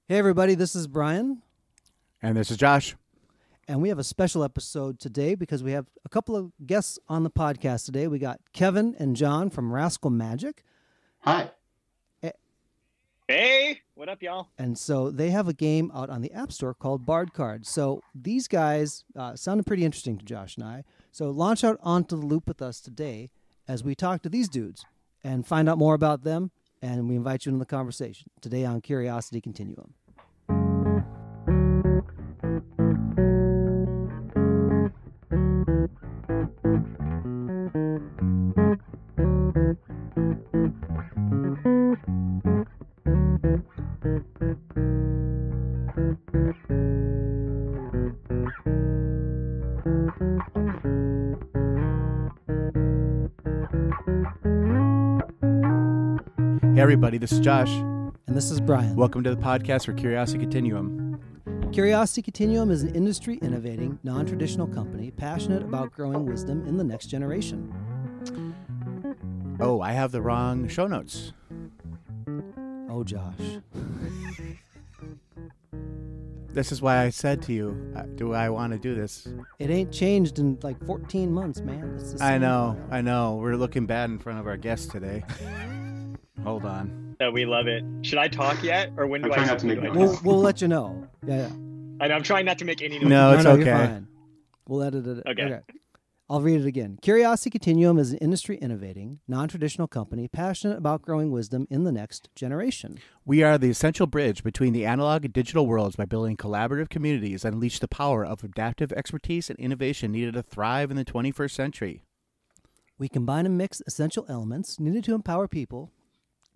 Hey, everybody, this is Brian. And this is Josh. And we have a special episode today because we have a couple of guests on the podcast today. We got Kevin and John from Rascal Magic. Hi. Hey, what up, y'all? And so they have a game out on the App Store called Bard Cards. So these guys sounded pretty interesting to Josh and I. So launch out onto the loop with us today as we talk to these dudes and find out more about them. And we invite you into the conversation today on Curiosity Continuum. Hey, everybody, this is Josh. And this is Brian. Welcome to the podcast for Curiosity Continuum. Curiosity Continuum is an industry-innovating, non-traditional company passionate about growing wisdom in the next generation. Oh, I have the wrong show notes. Oh, Josh. This is why I said to you, do I want to do this? It ain't changed in like 14 months, man. It's the I same. know. We're looking bad in front of our guests today. Hold on. We love it. Should I talk yet, or when do I'm I? trying not to make We'll let you know. Yeah. I know, I'm trying not to make any noise. No, it's You're okay. fine. We'll edit it. Okay. I'll read it again. Curiosity Continuum is an industry-innovating, non-traditional company passionate about growing wisdom in the next generation. We are the essential bridge between the analog and digital worlds by building collaborative communities that unleash the power of adaptive expertise and innovation needed to thrive in the 21st century. We combine and mix essential elements needed to empower people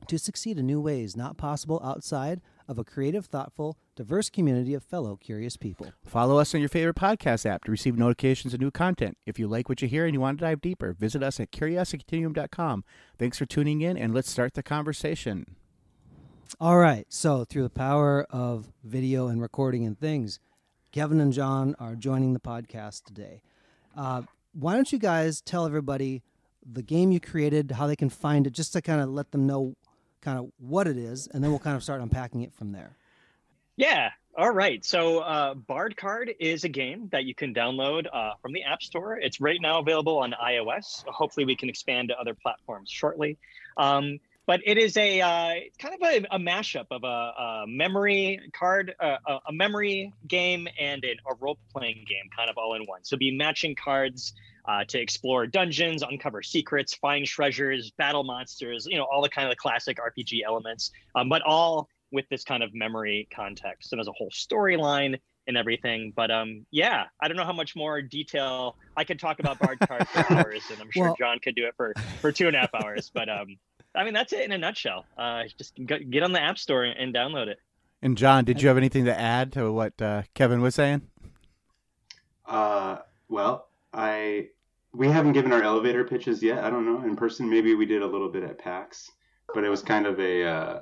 to succeed in new ways not possible outside of a creative, thoughtful, diverse community of fellow curious people. Follow us on your favorite podcast app to receive notifications of new content. If you like what you hear and you want to dive deeper, visit us at curiositycontinuum.com. Thanks for tuning in, and let's start the conversation. All right, so through the power of video and recording and things, Kevin and John are joining the podcast today. Why don't you guys tell everybody the game you created, how they can find it, just to kind of let them know kind of what it is, and then we'll kind of start unpacking it from there. Yeah. All right. So Bard Card is a game that you can download from the App Store. It's right now available on iOS. Hopefully we can expand to other platforms shortly. But it is a kind of a mashup of a memory card, a memory game, and a role-playing game, kind of all in one. So be matching cards to explore dungeons, uncover secrets, find treasures, battle monsters, all the kind of the classic RPG elements, but all with this kind of memory context. And there's a whole storyline and everything. But yeah, I don't know how much more detail I could talk about Bard Card for hours, and I'm sure John could do it for 2.5 hours. But I mean, that's it in a nutshell. Just get on the App Store and download it. And John, did you have anything to add to what Kevin was saying? Well, we haven't given our elevator pitches yet. I don't know. In person, maybe we did a little bit at PAX, but it was kind of a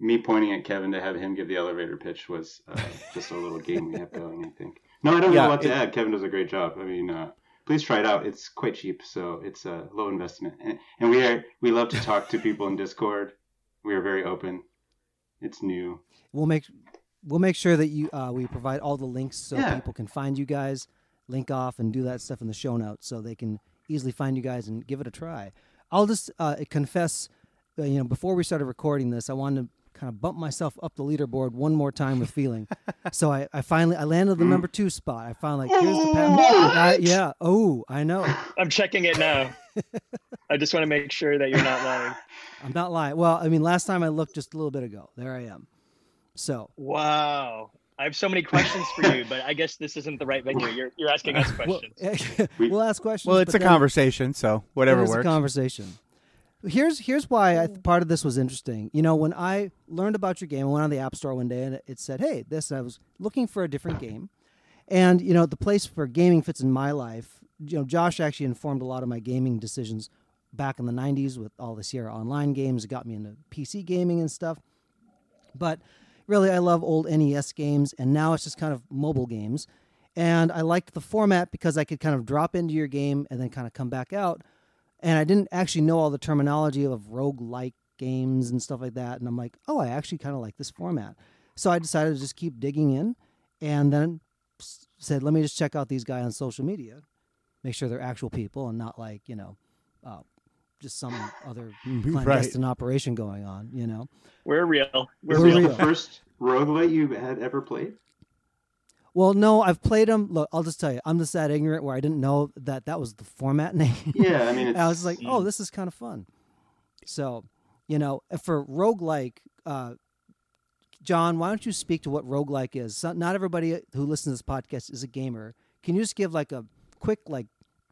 me pointing at Kevin to have him give the elevator pitch was just a little game we have going, I think. No, I don't know what to add. Kevin does a great job. I mean, please try it out. It's quite cheap, so it's a low investment. And we love to talk to people in Discord. We are very open. It's new. We'll make sure that we provide all the links so people can find you guys, link off, and do that stuff in the show notes so they can easily find you guys and give it a try. I'll just confess, before we started recording this, I wanted to kind of bump myself up the leaderboard one more time with feeling. So I finally landed the number 2 spot. I found here's the path. I know. I'm checking it now. I just want to make sure that you're not lying. I'm not lying. Well, I mean, last time I looked just a little bit ago. There I am. So. Wow. I have so many questions for you, but I guess this isn't the right venue. You're asking us questions. We'll ask questions. Well, it's a conversation, so whatever works. It's a conversation. Here's why part of this was interesting. When I learned about your game, I went on the App Store one day and it said, "Hey, I was looking for a different game," and the place for gaming fits in my life. Josh actually informed a lot of my gaming decisions back in the '90s with all the Sierra Online games. It got me into PC gaming and stuff. But really, I love old NES games, and now it's just kind of mobile games. And I liked the format because I could kind of drop into your game and then kind of come back out. And I didn't actually know all the terminology of roguelike games and stuff like that. And I'm like, oh, I actually kind of like this format. So I decided to just keep digging in, and then said, let me just check out these guys on social media, make sure they're actual people and not like, just some other clandestine operation going on, We're real. Was it the first roguelite you had ever played? Well, no, I've played them. Look, I'll just tell you, I'm just that ignorant where I didn't know that was the format name. Yeah, I mean, I was like, oh, this is kind of fun. So, for roguelike, John, why don't you speak to what roguelike is? So, not everybody who listens to this podcast is a gamer. Can you just give like a quick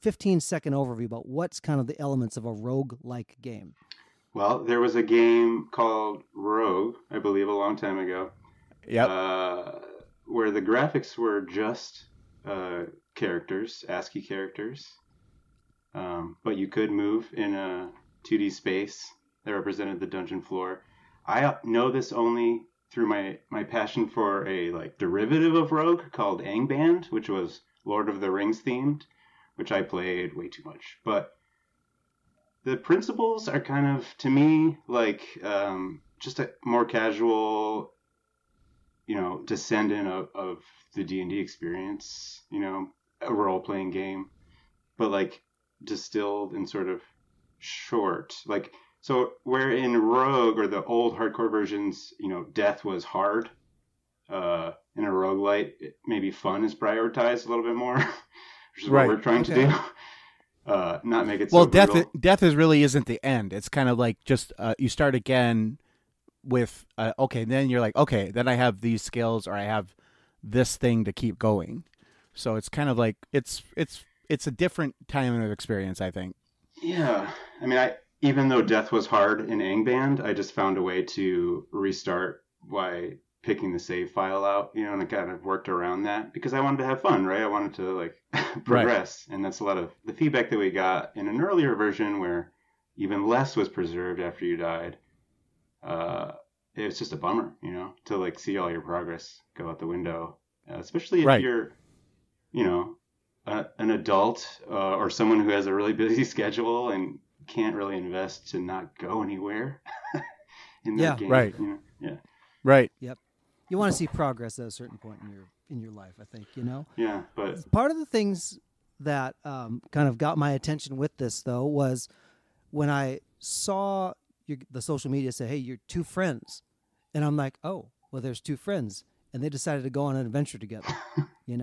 15-second overview about what's kind of the elements of a roguelike game? Well, there was a game called Rogue, I believe, a long time ago. Yep. Where the graphics were just characters, ASCII characters. But you could move in a 2D space that represented the dungeon floor. I know this only through my passion for a derivative of Rogue called Angband, which was Lord of the Rings themed, which I played way too much. But the principles are kind of, to me, just a more casual, descendant of the D&D experience, a role-playing game, but distilled and sort of short. So where in Rogue or the old hardcore versions, death was hard, in a roguelite, maybe fun is prioritized a little bit more, which is what we're trying to do. Not make it so brutal. Death really isn't the end. It's kind of like just you start again with then you're like, okay, then I have these skills or I have this thing to keep going. So it's kind of like it's a different time of experience, I think. Yeah, I mean, even though death was hard in Angband, I just found a way to restart by picking the save file out, and I kind of worked around that because I wanted to have fun, right? I wanted to progress, and that's a lot of the feedback that we got in an earlier version where even less was preserved after you died. It's just a bummer, to see all your progress go out the window, especially if you're, an adult or someone who has a really busy schedule and can't really invest to not go anywhere in that game. Right. Yeah. Right. Yep. You want to see progress at a certain point in your life, I think, Yeah, but part of the things that kind of got my attention with this, though, was when I saw the social media say, hey, you're two friends. And I'm like, oh, well, there's two friends. And they decided to go on an adventure together, And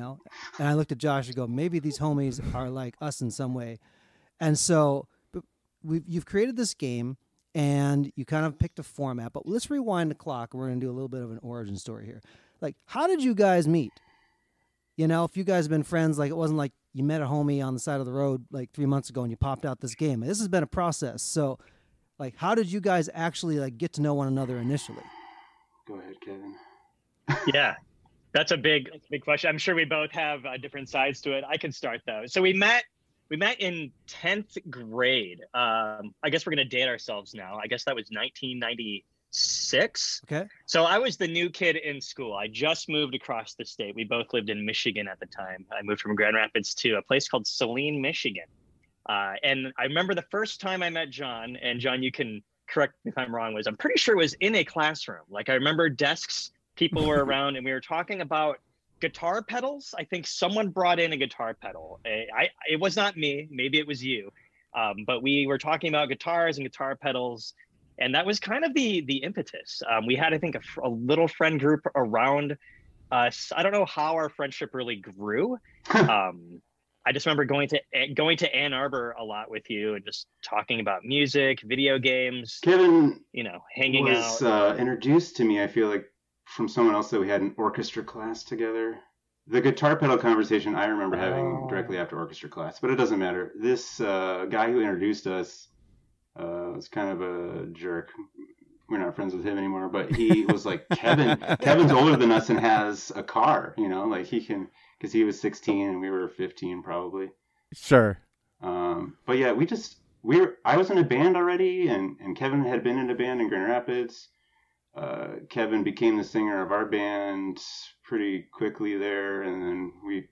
I looked at Josh and go, maybe these homies are like us in some way. And so you've created this game, and you kind of picked a format. But let's rewind the clock. We're going to do a little bit of an origin story here. How did you guys meet? If you guys have been friends, it wasn't like you met a homie on the side of the road 3 months ago and you popped out this game. This has been a process. So, how did you guys actually get to know one another initially? Go ahead, Kevin. Yeah, that's a big question. I'm sure we both have different sides to it. I can start though. So we met in 10th grade. I guess we're going to date ourselves now. I guess that was 1996. Okay. So I was the new kid in school. I just moved across the state. We both lived in Michigan at the time. I moved from Grand Rapids to a place called Saline, Michigan. And I remember the first time I met John, and John, you can correct me if I'm wrong, I'm pretty sure it was in a classroom. I remember desks, people were around, and we were talking about guitar pedals. I think someone brought in a guitar pedal. It was not me. Maybe it was you. But we were talking about guitars and guitar pedals. And that was kind of the impetus. We had, I think, a little friend group around us. I don't know how our friendship really grew. I just remember going to Ann Arbor a lot with you and just talking about music, video games. Kevin, hanging was, out. Introduced to me, I feel like, from someone else that we had an orchestra class together. The guitar pedal conversation I remember having directly after orchestra class, but it doesn't matter. This guy who introduced us was kind of a jerk. We're not friends with him anymore, but he was like, Kevin's older than us and has a car, he can, because he was 16 and we were 15 probably. Sure. But yeah, I was in a band already, and Kevin had been in a band in Grand Rapids. Kevin became the singer of our band pretty quickly there, and then we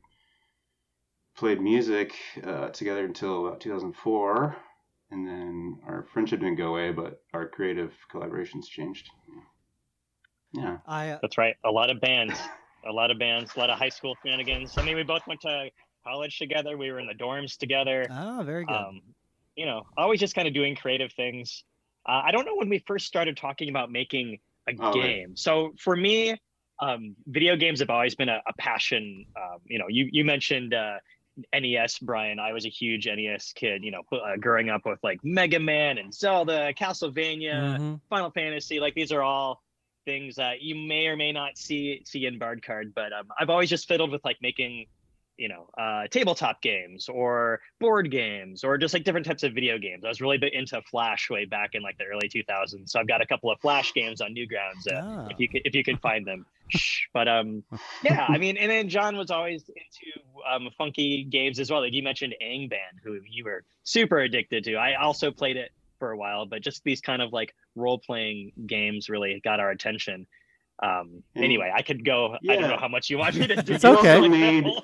played music together until about 2004. and then our friendship didn't go away, but our creative collaborations changed. Yeah. That's right. A lot of bands, a lot of high school shenanigans. I mean, we both went to college together. We were in the dorms together. Oh, very good. You know, always just kind of doing creative things. I don't know when we first started talking about making a game. Right. So for me, video games have always been a passion. You know, you mentioned NES, Brian. I was a huge NES kid, you know, growing up with like Mega Man and Zelda, Castlevania, Final Fantasy. Like these are all things that you may or may not see in Bard Card, but I've always just fiddled with like making, you know, tabletop games or board games or just like different types of video games. I was really big into Flash way back in like the early 2000s. So I've got a couple of Flash games on Newgrounds if you could find them. But yeah, I mean, and then John was always into funky games as well. Like you mentioned Angband, who you were super addicted to. I also played it for a while, but just these kind of like role-playing games really got our attention. Anyway, I could go. Yeah. I don't know how much you want me to do. It's okay.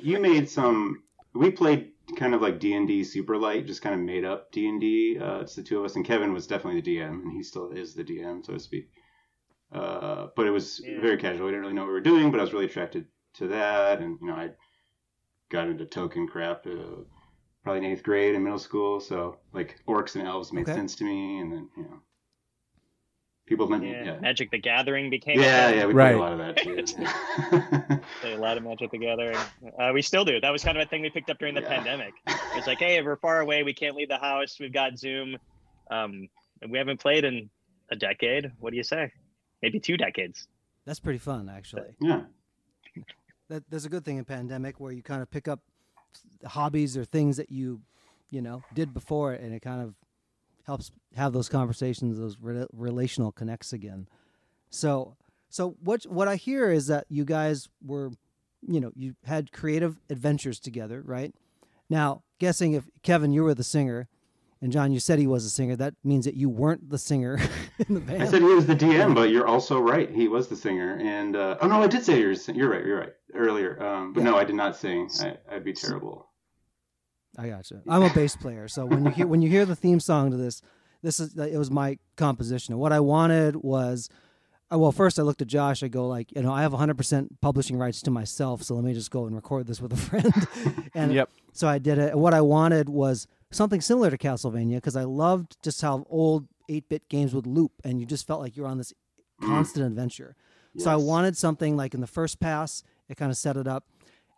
You made some. We played kind of like D&D super light, just kind of made up D&D. It's the two of us, and Kevin was definitely the DM, and he still is the DM, so to speak. But it was very casual. We didn't really know what we were doing, but I was really attracted to that, and you know, I got into token crap probably in 8th grade in middle school. So like orcs and elves made sense to me, and then you know. People Magic the Gathering became we played a lot of that too. Played a lot of Magic the Gathering. We still do. That was kind of a thing we picked up during the pandemic. It's like, hey, we're far away, we can't leave the house, we've got Zoom, and we haven't played in a decade. What do you say? Maybe 2 decades. That's pretty fun, actually. Yeah. There's a good thing in pandemic where you kind of pick up hobbies or things that you know did before, and it kind of helps have those conversations, those relational connects again. So what I hear is that you guys were, you know, you had creative adventures together, right? Now, guessing if Kevin, you were the singer, and John, you said he was a singer, that means that you weren't the singer in the band. I said he was the DM, but you're also right. He was the singer. And oh no, I did say you're right earlier. But no, I did not sing. I'd be terrible. I gotcha. I'm a bass player, so when you hear the theme song to this it was my composition. And what I wanted was, well, first I looked at Josh. I go like, you know, I have 100% publishing rights to myself, so let me just go and record this with a friend. And so I did it. And what I wanted was something similar to Castlevania because I loved just how old 8-bit games would loop, and you just felt like you're on this constant adventure. Yes. So I wanted something like in the first pass, it kind of set it up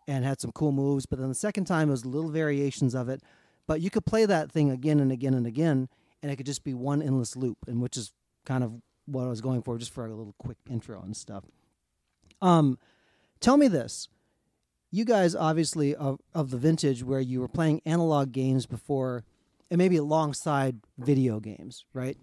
and had some cool moves, but then the second time it was little variations of it. But you could play that thing again and again and again, and it could just be one endless loop, and which is kind of what I was going for, just for a little quick intro and stuff. Tell me this. You guys obviously of the vintage where you were playing analog games before, and maybe alongside video games, right?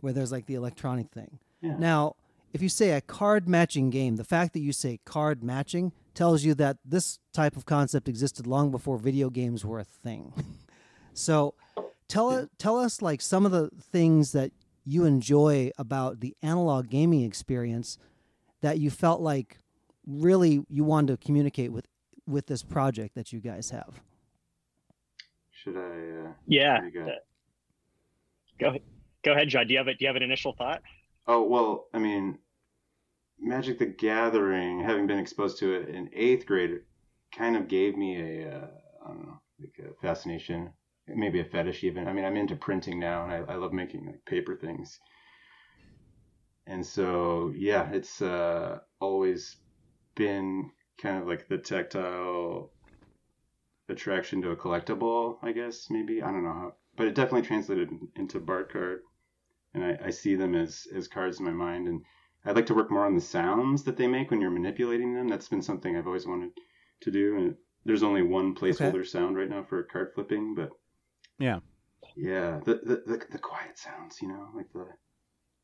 Where there's like the electronic thing. Yeah. Now, if you say a card matching game, the fact that you say card matching tells you that this type of concept existed long before video games were a thing. So tell us like some of the things that you enjoy about the analog gaming experience that you felt like really you wanted to communicate with this project that you guys have. Should I? Go ahead, John. Do you have an initial thought? Oh, well, I mean, Magic the Gathering, having been exposed to it in 8th grade, kind of gave me I don't know, like a fascination, maybe a fetish even. I mean, I'm into printing now, and I love making like paper things. And so, yeah, it's always been kind of like the tactile attraction to a collectible, I guess, maybe. I don't know how, but it definitely translated into Bard Card. And I see them as cards in my mind. And I'd like to work more on the sounds that they make when you're manipulating them. That's been something I've always wanted to do. And there's only one placeholder sound right now for card flipping, but the quiet sounds, you know, like the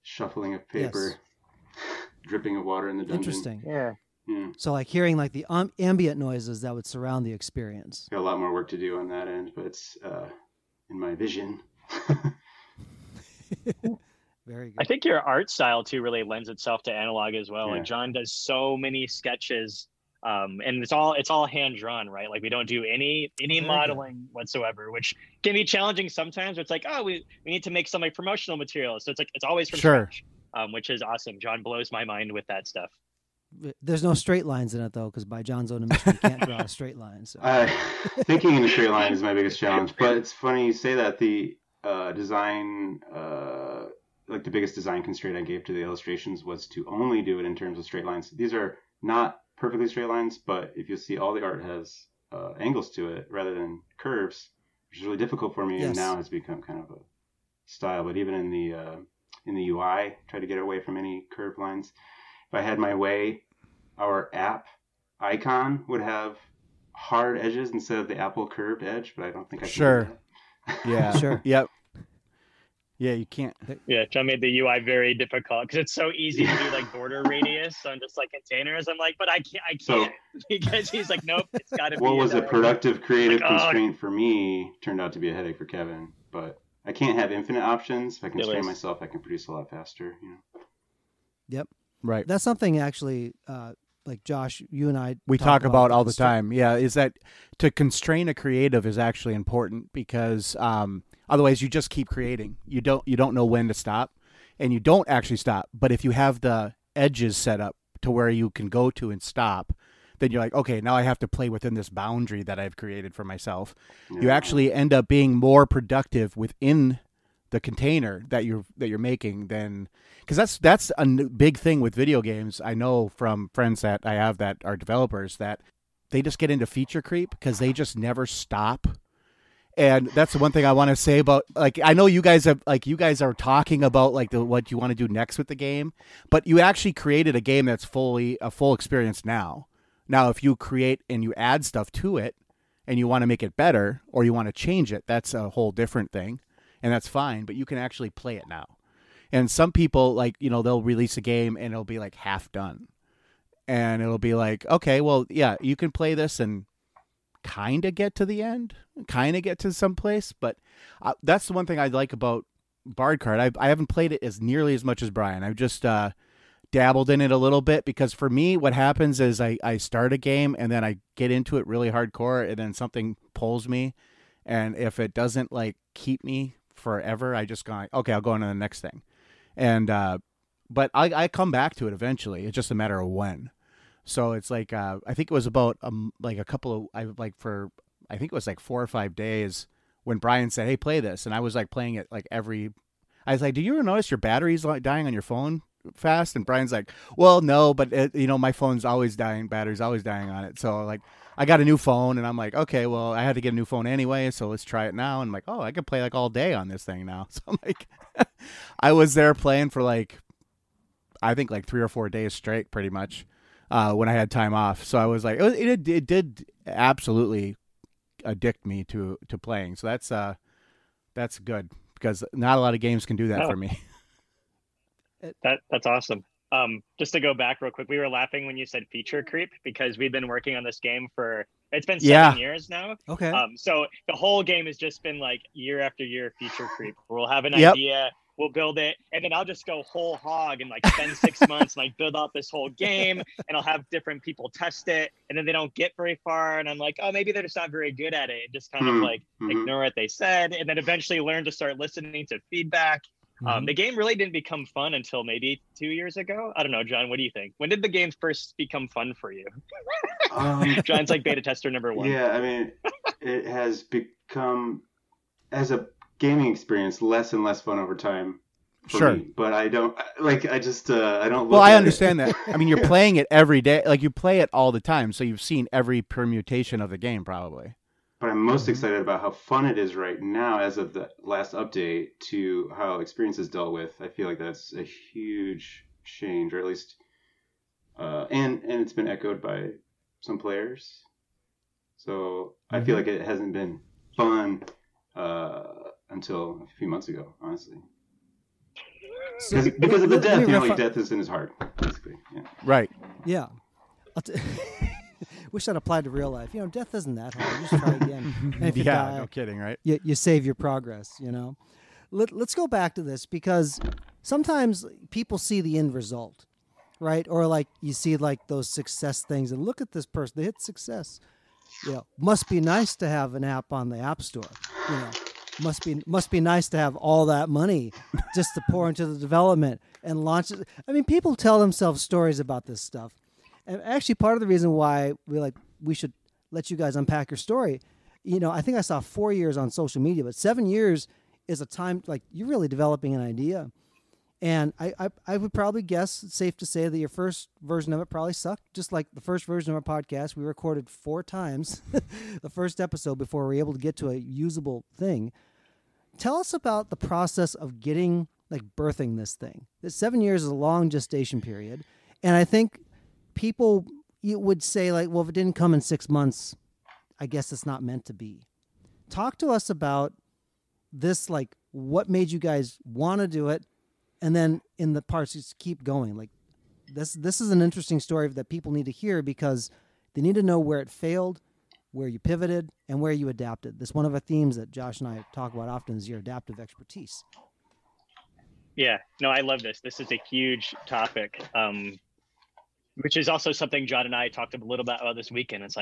shuffling of paper, dripping of water in the dungeon. Interesting. Yeah. So like hearing like the ambient noises that would surround the experience. Got a lot more work to do on that end, but it's in my vision. Very good. I think your art style too really lends itself to analog as well. Yeah. Like John does so many sketches And it's all hand drawn, right? Like we don't do any modeling whatsoever, which can be challenging sometimes. It's like, oh, we need to make some like promotional materials, so it's always from scratch, which is awesome. John blows my mind with that stuff. There's no straight lines in it though, because by John's own admission, you can't draw a straight line. So thinking in a straight line is my biggest challenge. But it's funny you say that. The design, like the biggest design constraint I gave to the illustrations was to only do it in terms of straight lines. These are not perfectly straight lines, but if you see, all the art has angles to it rather than curves, which is really difficult for me, and now has become kind of a style. But even in the UI, try to get away from any curved lines. If I had my way, our app icon would have hard edges instead of the Apple curved edge, but I don't think I can do that. Yeah. Sure. Yep. Yeah, you can't. Yeah, John made the UI very difficult because it's so easy to do like border radius on just like containers. I'm like, but I can't so, because he's like, nope, it's got to be. What was a productive creative constraint for me turned out to be a headache for Kevin. But I can't have infinite options. If I constrain myself, I can produce a lot faster. Yep. Right. That's something actually, like Josh, you and I talk about all the time. Yeah, is that to constrain a creative is actually important because otherwise you just keep creating. You don't know when to stop, and you don't actually stop. But if you have the edges set up to where you can go to and stop, then you're like, okay, now I have to play within this boundary that I've created for myself. Yeah. You actually end up being more productive within the container that you're making than, because that's a big thing with video games. I know from friends that I have that are developers that they just get into feature creep because they just never stop. And that's the one thing I want to say about, like, I know you guys are talking about like what you want to do next with the game, but you actually created a game that's a full experience now. Now, if you create and you add stuff to it and you want to make it better or you want to change it, that's a whole different thing. And that's fine, but you can actually play it now. And some people, like, they'll release a game and it'll be like half done. And it'll be like, okay, well, yeah, you can play this and kind of get to the end, kind of get to some place. But that's the one thing I like about Bard Card. I haven't played it as nearly as much as Brian. I've just dabbled in it a little bit because for me, what happens is I start a game and then I get into it really hardcore and then something pulls me. And if it doesn't like keep me forever, I just go, okay, I'll go on to the next thing. And but I come back to it eventually. It's just a matter of when. So it's like I think it was about like a couple of I think it was like 4 or 5 days when Brian said, "Hey, play this," and I was like playing it like I was like, "Do you ever notice your battery's like dying on your phone fast?" And Brian's like, "Well, no, but my phone's always dying. Battery's always dying on it." So like I got a new phone, and I'm like, okay, well, I had to get a new phone anyway, so let's try it now. And I'm like, oh, I could play like all day on this thing now. So I'm like, I was there playing for like, I think like 3 or 4 days straight, pretty much, when I had time off. So I was like, it did absolutely addict me to playing. So that's good because not a lot of games can do that for me. That's awesome. Just to go back real quick, we were laughing when you said feature creep because we've been working on this game it's been 7 years now. Okay. So the whole game has just been like year after year feature creep. We'll have an idea, we'll build it, and then I'll just go whole hog and like spend 6 months and like build out this whole game, and I'll have different people test it, and then they don't get very far, and I'm like, oh, maybe they're just not very good at it, and just kind of like ignore what they said, and then eventually learn to start listening to feedback. The game really didn't become fun until maybe 2 years ago. I don't know, John, what do you think? When did the game first become fun for you? John's like beta tester number 1. Yeah, I mean, it has become, as a gaming experience, less and less fun over time for me. But I don't, like, I don't Well, I understand that. I mean, you're playing it every day. Like, you play it all the time, so you've seen every permutation of the game, probably. But I'm most excited about how fun it is right now as of the last update to how experience is dealt with. I feel like that's a huge change, or at least, and it's been echoed by some players. So I feel like it hasn't been fun until a few months ago, honestly. Because of the death, like death isn't as hard, basically. Yeah. Right. Yeah. Wish that applied to real life. Death isn't that hard. Just try again. And if you die, no kidding, right? You save your progress, Let's go back to this because sometimes people see the end result. right? Or like you see like those success things and look at this person, they hit success. Must be nice to have an app on the App Store. Must be nice to have all that money just to pour into the development and launch it. I mean, people tell themselves stories about this stuff. And actually part of the reason why we should let you guys unpack your story, I think I saw 4 years on social media, but 7 years is a time like you're really developing an idea. And I would probably guess it's safe to say that your first version of it probably sucked, just like the first version of our podcast. We recorded 4 times the first episode before we were able to get to a usable thing. Tell us about the process of birthing this thing. This 7 years is a long gestation period. And I think people would say well, if it didn't come in 6 months, I guess it's not meant to be. Talk to us about this, what made you guys want to do it? And then in the parts, just keep going. This is an interesting story that people need to hear because they need to know where it failed, where you pivoted, and where you adapted. This one of the themes that Josh and I talk about often is your adaptive expertise. Yeah, no, I love this. This is a huge topic, which is also something John and I talked a little bit about this weekend. It's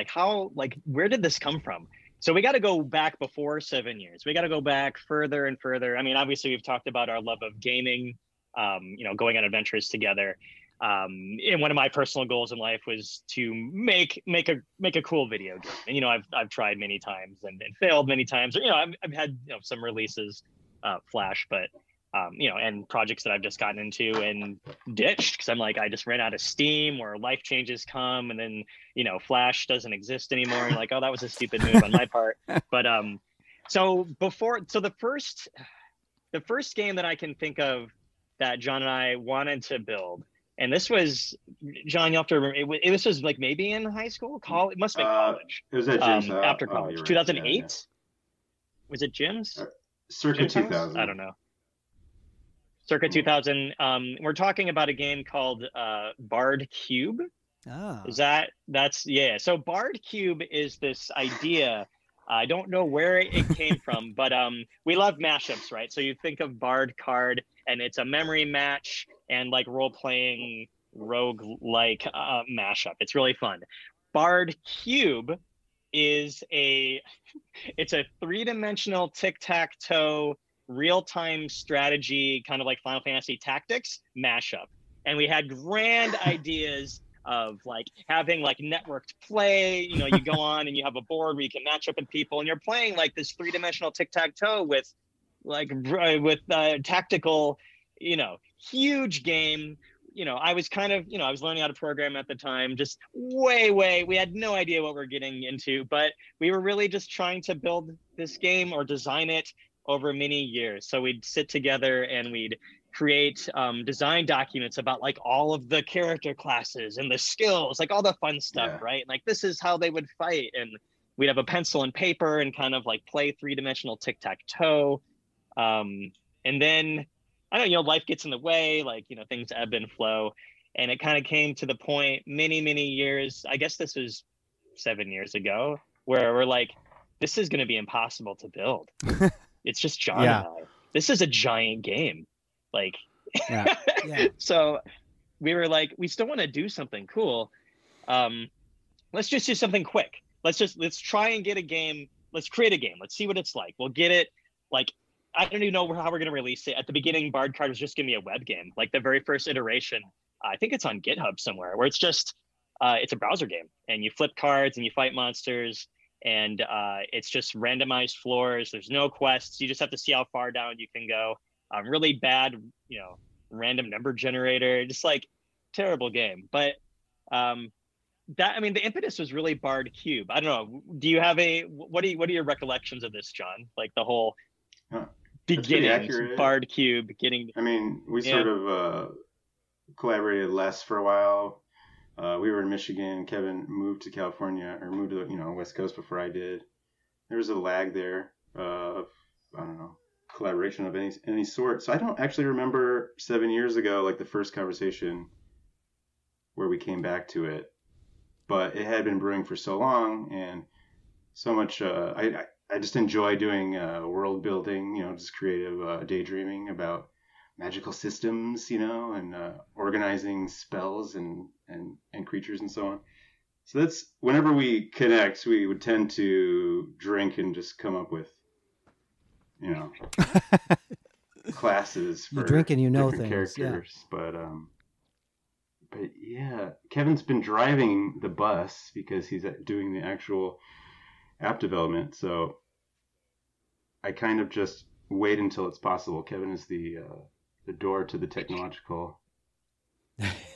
where did this come from? So we got to go back before 7 years. We got to go back further and further. I mean, obviously we've talked about our love of gaming, going on adventures together. And one of my personal goals in life was to make a cool video game. And, I've tried many times and failed many times. I've had some releases, Flash, but and projects that I've just gotten into and ditched because I just ran out of steam or life changes come and then, Flash doesn't exist anymore. And you're like, oh, that was a stupid move on my part. But so the first game that I can think of that John and I wanted to build, and this was, John, you have to remember, this was maybe in high school, college. It must have been college. It was at Jim's. After college, right. 2008. Yeah. Was it Jim's? Circa Jim's 2000. I don't know. Circa 2000. We're talking about a game called Bard Cube. Ah. Yeah. So Bard Cube is this idea. I don't know where it came from, but we love mashups, right? So you think of Bard card, and it's a memory match and role-playing rogue-like mashup. It's really fun. Bard Cube is it's a 3-dimensional tic-tac-toe real-time strategy, kind of like Final Fantasy Tactics mashup. And we had grand ideas of having networked play. You go on and you have a board where you can match up with people, and you're playing this 3-dimensional tic-tac-toe with tactical, huge game. I was kind of, I was learning how to program at the time, just we had no idea what we're getting into, but we were really just trying to build this game or design it over many years. So we'd sit together and we'd create design documents about all of the character classes and the skills, all the fun stuff, right? This is how they would fight. And we'd have a pencil and paper and kind of play 3-dimensional tic-tac-toe. And then, I don't know, life gets in the way, things ebb and flow. And it kind of came to the point many, many years, I guess this was 7 years ago, where we're this is going to be impossible to build. It's just John and I. This is a giant game. So we were we still want to do something cool. Let's just do something quick. Let's try and get a game. Let's create a game. Let's see what it's like. We'll get it. I don't even know how we're going to release it. At the beginning, Bard Card was just going to be a web game. The very first iteration, I think it's on GitHub somewhere, where it's just, it's a browser game. And you flip cards and you fight monsters. And it's just randomized floors. There's no quests. You just have to see how far down you can go. Really bad, random number generator. Just terrible game. But the impetus was really Bard Cube. I don't know. Do you have what are your recollections of this, John? The whole beginning, Bard Cube getting. I mean, we sort of collaborated less for a while. We were in Michigan. Kevin moved to California, or moved to West Coast before I did. There was a lag there of, I don't know, collaboration of any sort. So I don't actually remember 7 years ago, the first conversation where we came back to it. But it had been brewing for so long, and so much. I just enjoy doing world building, just creative daydreaming about magical systems, and organizing spells and creatures and so on. So that's whenever we connect, we would tend to drink and just come up with, classes for you drink and different things, characters. Yeah. But yeah, Kevin's been driving the bus because he's doing the actual app development. So I kind of just wait until it's possible. Kevin is the door to the technological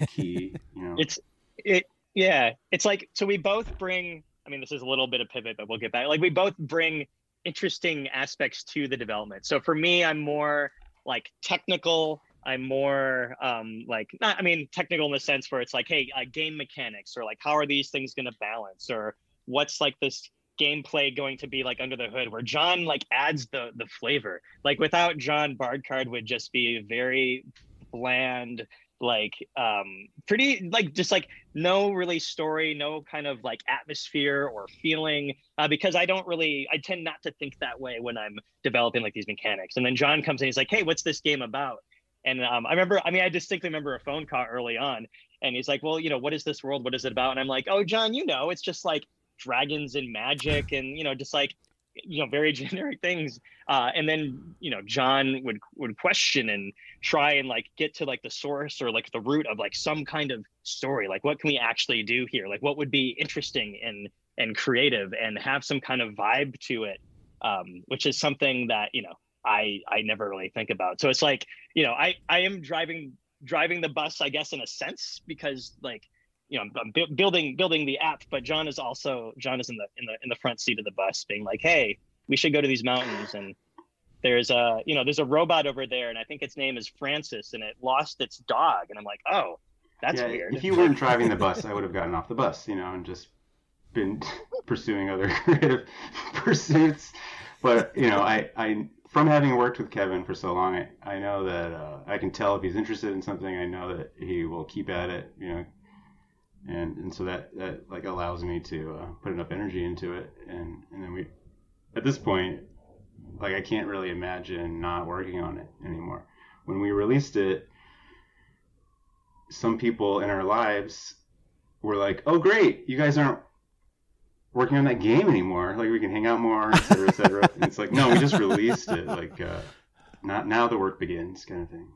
key. It's like, so we both bring, I mean, this is a little bit of pivot, but we'll get back. Like, we both bring interesting aspects to the development. So for me, I'm more like technical. I'm more technical in the sense where it's like, hey, game mechanics, or like, how are these things going to balance, or what's like this gameplay going to be like under the hood, where John like adds the flavor. Like, without John, Bard Card would just be very bland, like pretty like just like no really story, no kind of like atmosphere or feeling, because I tend not to think that way when I'm developing like these mechanics. And then John comes in, he's like, hey, what's this game about? And I distinctly remember a phone call early on, and he's like, well, what is this world? What is it about? And I'm like, oh, John, it's just like dragons and magic and, just like, very generic things. And then, John would question and try and like get to like the source or like the root of like some kind of story. Like, what can we actually do here? Like, what would be interesting and creative and have some kind of vibe to it, which is something that, I never really think about. So it's like, I am driving the bus, I guess, in a sense, because like, I'm building the app, but John is in the front seat of the bus, being like, hey, we should go to these mountains, and there's a robot over there, and I think its name is Francis, and it lost its dog. And I'm like, oh, that's weird. If you weren't driving the bus, I would have gotten off the bus, and just been pursuing other creative pursuits. But I from having worked with Kevin for so long, I know that I can tell if he's interested in something. I know that he will keep at it, and so that like allows me to put enough energy into it, and then we, at this point, like, I can't really imagine not working on it anymore. When we released it, some people in our lives were like, oh great, you guys aren't working on that game anymore, like we can hang out more, etc., etc. And it's like, no, we just released it, like not now the work begins, kind of thing.